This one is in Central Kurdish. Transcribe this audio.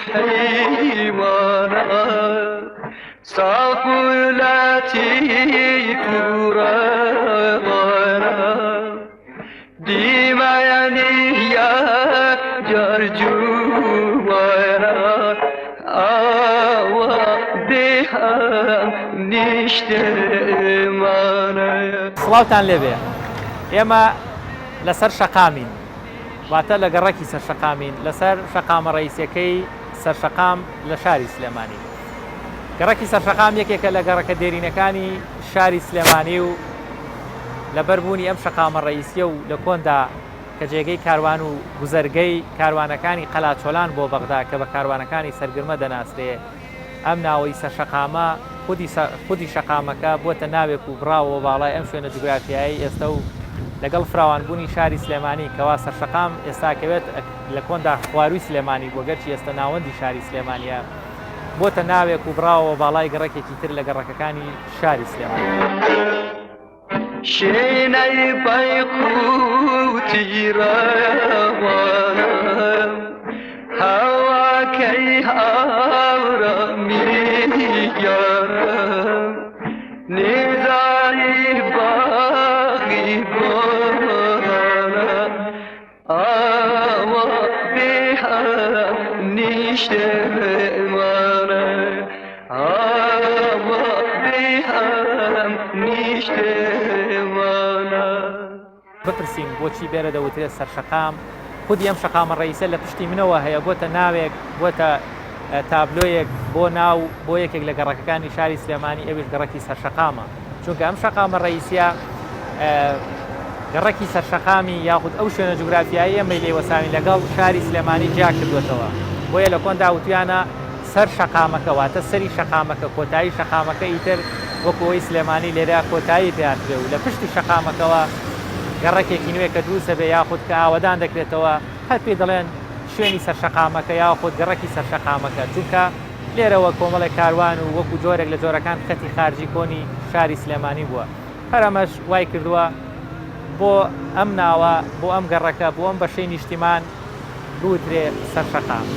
حیمانا صاف و لطیف و روانا دیمانی یا جرجوانا آوا بهم نیشتمانه. سڵاوتان لێبێ، ئێمە لەسەر شەقامین، واتە لە گەڕەکی سەرشەقامین، لەسەر شەقامە ڕئیسیەکەی سەرشەقام لە شاری سلێمانی. گەڕەکی سەرشەقام یەکێکە لە گەڕەکە دێرینەکانی شاری سلێمانی و لەبەربوونی ئەم شەقامە ڕئیسیە و لە کۆندا کە جێگەی کاروان و گوزەرگەی کاروانەکانی قەلاچۆلان بۆ بەغدا کە بە کاروانەکانی سەرگرمە دەناسرێ، ئەم ناوەی سەرشەقامە خودی شەقامەکە بۆتە ناوێک و بڕاوە باڵای ئەم شوێنە جوگرافیایی ئێستا و لەگەڵ فراوانبوونی شاری سلێمانی کەوا سەرشەقام ئێستاکەوێت لە کۆندا خواروی سلێمانی بۆ گەرچی ئێستا ناوەندی شاری سلێمانیە بۆتە ناوێک و بڕاوە باڵای گەڕەکێکی تر لە گەڕەکەکانی شاری سلێمانی. شینەی بەیقوتی ڕەوانم هەواکەی هاوڕەمیگەرم نیزایی باغی بۆرانم ئاوا بێهم نیشتمانە ئاوا بێهم نیشتمانە. بپرسین بۆچی بێرە دەوترێت سەرشەقام، خودی ئەم شەقامە ڕئیسە لە پشتی منەوە هەیە، بۆتە ناوێک، بۆتە تابلۆیەک بۆ ناو بۆ یەکێک لە گەڕەکەکانی شاری سلێمانی، ئەویش گەڕەکی سەرشەقامە، چونکە ئەم شەقامە ڕئیسیە گەڕەکی سەرشەقامی یاخود ئەو شوێنە جوگرافیایی ئەمەی لێوەساوی لەگەڵ شاری سلێمانی جیا کردوێتەوە، بۆیە لە کۆندا وتویانە سەر شەقامەکە واتە سەری شەقامەکە، کۆتایی شەقامەکە ئیتر وەکەوەی سلێمانی لێرە کۆتایی پێیانکرێ و لە پشتی شەقامەکەەوە گەڕەکێکی نوێ کە دروستە بێ یاخود کە ئاوەدان دەکرێتەوە هەر پێی دەڵێن شوێنی سەرشەقامەکە یاخود گەڕەکی سەرشەقامەکە، چونکە لێرەوە کۆمەڵی کاروان و وەکو جۆرێک لە جۆرەکان خەتی خارجی کۆنی شاری سلێمانی بووە. هەر ئەمەش وای کردووە بۆ ئەم ناوە، بۆ ئەم گەڕەکە، بۆ ئەم بەشەی نیشتیمان بوترێ سەرشەقام.